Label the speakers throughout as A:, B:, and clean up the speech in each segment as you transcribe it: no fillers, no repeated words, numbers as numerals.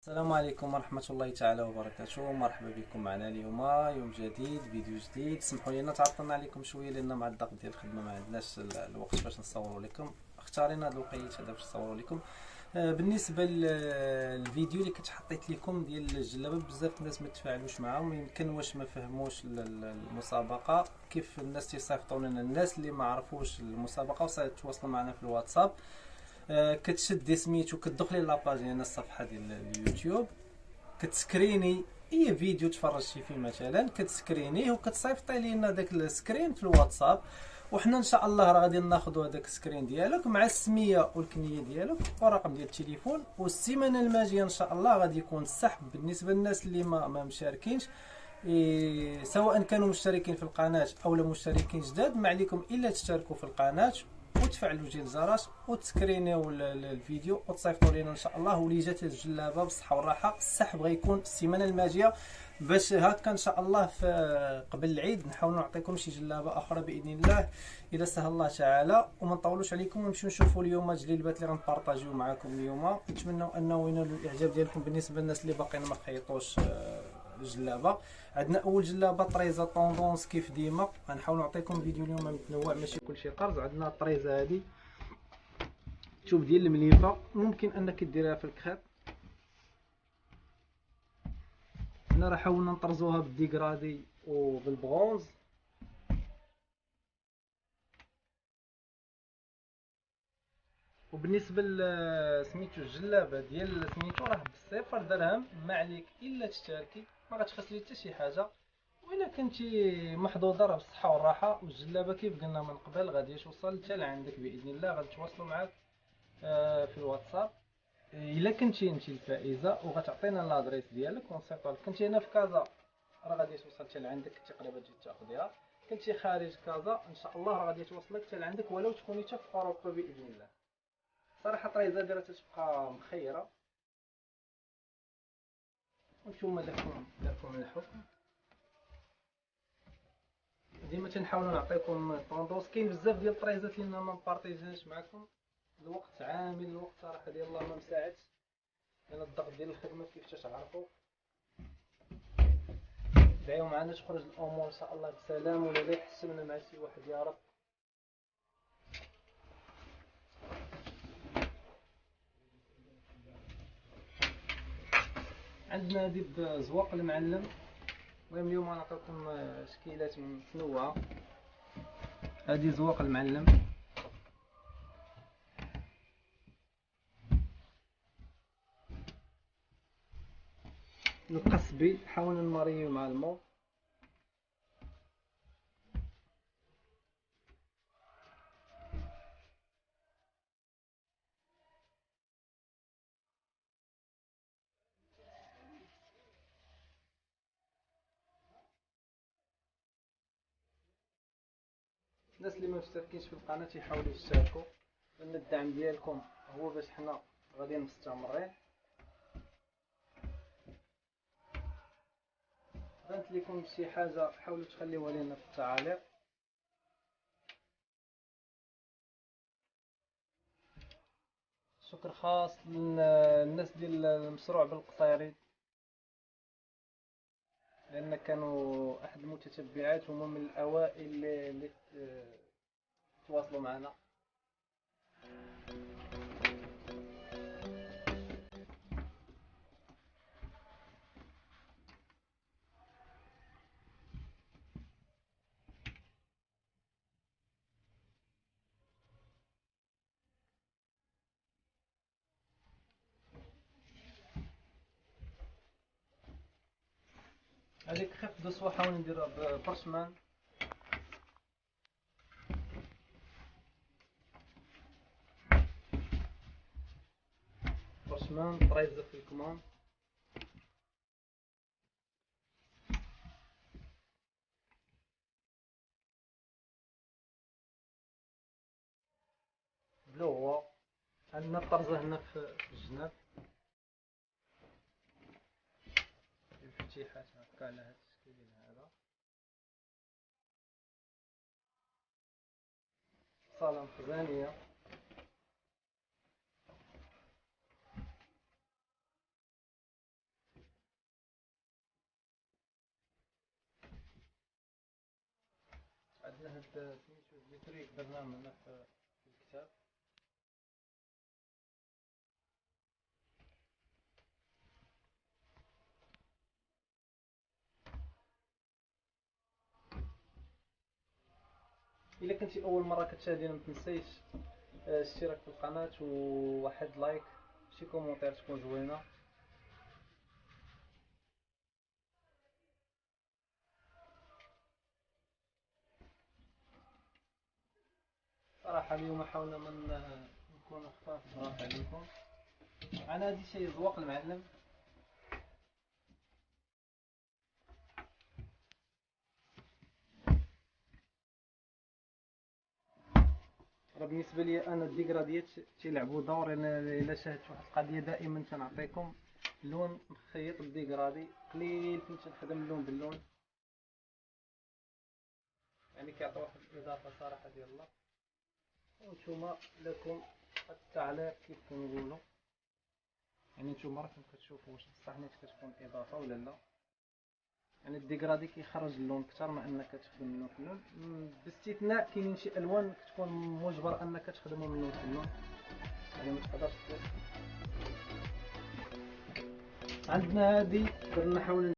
A: السلام عليكم ورحمة الله تعالى وبركاته. مرحبا بكم معنا اليوم يوم جديد، فيديو جديد. سمحوا لنا تعطلنا عليكم شوية لأن مع الضغط ديال الخدمة ما عندناش الوقت باش نصوروا لكم. اختارينا هذا الوقيت هذا باش نصوروا لكم. بالنسبة للفيديو اللي كنت حطيت لكم ديال الجلابة، بزاف الناس ما تفاعلوش معاهم، يمكن واش ما فهموش المسابقة. كيف الناس تيصيفطوا لنا، الناس اللي ما عرفوش المسابقة وتواصلوا معنا في الواتساب. كتشدي سميتو، كتدخلي لاباج ديالنا، الصفحه ديال اليوتيوب، كتسكريني اي فيديو تفرجتي فيه مثلا، كتسكرينيه وكتصيفطي لينا داك السكرين في الواتساب، وحنا ان شاء الله راه غادي ناخذوا هذاك السكرين ديالك مع السميه والكنيه ديالك ورقم ديال التليفون. والسيمانه الماجيه ان شاء الله غادي يكون السحب بالنسبه للناس اللي ما مشاركينش. سواء كانوا مشتركين في القناه او لا مشتركين جداد، ما عليكم الا تشتركوا في القناه وتفعلوا جي الجرس وتسكرينيو الفيديو وتصيفطوا لينا ان شاء الله. ولي جات الجلابه بالصحه والراحه. السحب غيكون السيمانه الماجيه، باش هكا ان شاء الله في قبل العيد نحاول نعطيكم شي جلابه اخرى باذن الله اذا سهل الله تعالى. وما نطولوش عليكم ونمشيو نشوفوا اليوم الجليبات اللي غنبارطاجيو معكم اليوم. نتمنى انه ينالوا الاعجاب ديالكم. بالنسبه للناس اللي باقيين ما خيطوش الجلابه، عندنا اول جلابه طريزه طوندونس كيف ديما. غنحاول نعطيكم فيديو اليوم متنوع، ماشي كلشي طرز. عندنا الطريزه هذه تشوف ديال المليفه، ممكن انك ديرها في الكخيط. هنا راه حاولنا نطرزوها بالديكرادي وبالبغونز. وبالنسبه سميتو الجلابه ديال سميتو راه بصفر درهم، ما عليك الا تشتركي، ما غتخسري حتى شي حاجه. وإلا كنتي محظوظه راه بالصحه والراحه. والجلابه كيف قلنا من قبل غادي توصل حتى لعندك باذن الله. غنتواصلوا معاك في الواتساب الا كنتي انت الفائزه، وغتعطينا لادريس ديالك ونصيفطها لك. كنتي هنا في كازا راه غادي توصل حتى لعندك، كنتي قريبه تجي تاخذيها. كنتي خارج كازا ان شاء الله راه غادي توصلك حتى لعندك، ولو تكوني حتى في اوروبا باذن الله. صراحه طريزه ديرها تتبقى مخيره. وانتم داكم الحكم. ديما تنحاولوا نعطيكم طوندوس. كاين بزاف ديال الطريزات اللي ما مبارطيجينش معكم، الوقت عامل، الوقت صراحه ديال الله ما مساعدش، لان الضغط ديال الخدمه كيف تتعرفوا. دعيو معنا تخرج الامور ان شاء الله بسلام، ولا لا يحسبنا مع شي واحد يا رب. عندنا هذه بزواق المعلم. المهم اليوم غنعطيكم شكيلات متنوعه. هذه زواق المعلم، القصبي حاولنا نماريو مع الماء. الناس اللي ما مشتركينش في القناه يحاولوا يشتركوا، لان الدعم ديالكم هو باش حنا غادي مستمرين. بانت لكم شي حاجه حاولوا تخليوها لنا في التعاليق. شكر خاص للناس ديال المشروع بالقصيري، لان كانوا احد المتتبعات، هما من الاوائل اللي تواصلوا معنا. هذيك خف دو سوا حاول نديرها ببرشمان. برشمان طريزه في الكمان. بلو هو عندنا الطرزه هنا في الجناب، الفتيحات هكا على هاد الشكل هذا. صالة مخزانية. هاد سميتو التريك درناهم هنا في الكتاب. الا كنتي اول مره كتشاهدينا ما تنسيش الاشتراك في القناه وواحد لايك شي كومونتير تكون زوينه. صراحه اليوم حاولنا من نكون خفاف ظراف عليكم. انا هادي شي ذواق المعلم. راه بالنسبه لي انا الديكراديات تيلعبوا دور. انا الا شاهدت واحد القضيه دائما تنعطيكم اللون مخيط بالديكرادي قليل فين تنخدم اللون باللون، يعني كيعطي واحد الاضافه صراحه ديال الله. وانتوما لكم التعليق كيف كنقولوا، يعني نتوما راكم كتشوفوا واش بصح نيت كتكون اضافه ولا لا. يعني الديكرادي كيخرج اللون اكثر ما انك تخدم منه في اللون، باستثناء كاينين شي الوان كتكون مجبر انك تخدموا منه في اللون، يعني ما تقدرش عندنا هادي درنا نحاول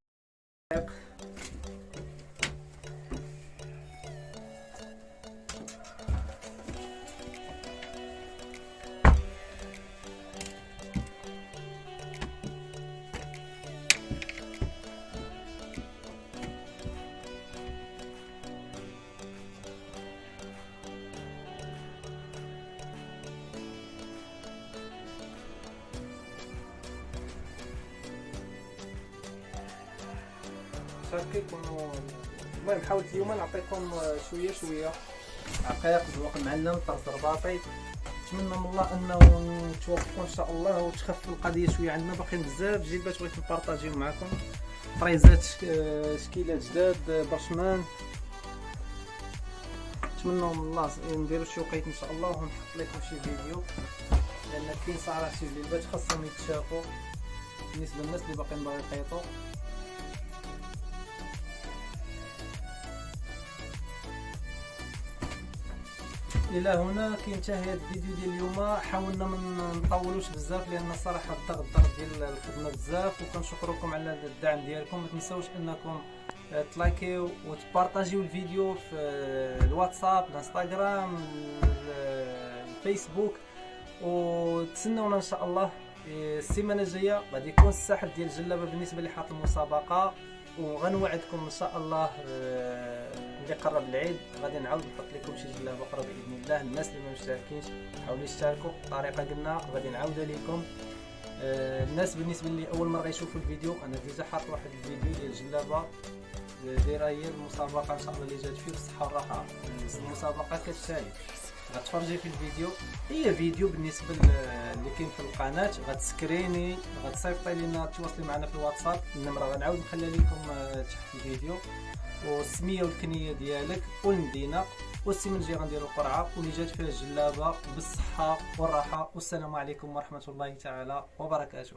A: هكا يكونوا. المهم حاولت اليوم نعطيكم شويه شويه عقائق ذوق المعلم طرز رباطي. نتمنى من الله انه توفقوا ان شاء الله وتخف القضيه شويه. عندنا باقيين بزاف جيبات بغيت نبارطاجيو معكم، طريزات شكيلات جداد برشمان. نتمنى من الله نديرو شي وقيت ان شاء الله ونحط لكم شي فيديو، لان كاين صراحه شي جيبات خاصهم يتشافوا بالنسبه للناس اللي باقيين باغي يقيطوا. الى هنا كينتهي هذا الفيديو ديال اليوم. حاولنا ما نطولوش بزاف لان الصراحه الضغط ديال الخدمه بزاف، وكنشكركم على الدعم ديالكم. ما تنساوش انكم تلايكيو وتبارطاجيو الفيديو في الواتساب، الانستغرام، الفيسبوك، وتسنونا ان شاء الله. السيمانه الجايه غادي يكون السحب ديال الجلابه بالنسبه لحاط المسابقه، وغنوعدكم ان شاء الله اللي قرب العيد غادي نعاود نحط لكم شي جلابه اخرى باذن الله. الناس اللي ما مشتركينش حاولوا يشتركوا، الطريقه قلنا غادي نعاودها لكم. الناس بالنسبه لي اول مره يشوفوا الفيديو، انا ديجا حاط واحد الفيديو ديال الجلابه دايره هي المسابقه ان شااء الله اللي جات فيه بالصحه والراحه. المسابقه كالتالي، غتفرجي في الفيديو، هي فيديو بالنسبه اللي كاين في القناه، غتسكريني غتصيفطي لينا تواصلي معنا في الواتساب. النمره غنعاود نخليها لكم تحت الفيديو، والسميه والكنيه ديالك والمدينه، والسيمانه الجايه غنديروا قرعه واللي جات فيها الجلابه بالصحه والراحه. والسلام عليكم ورحمه الله تعالى وبركاته.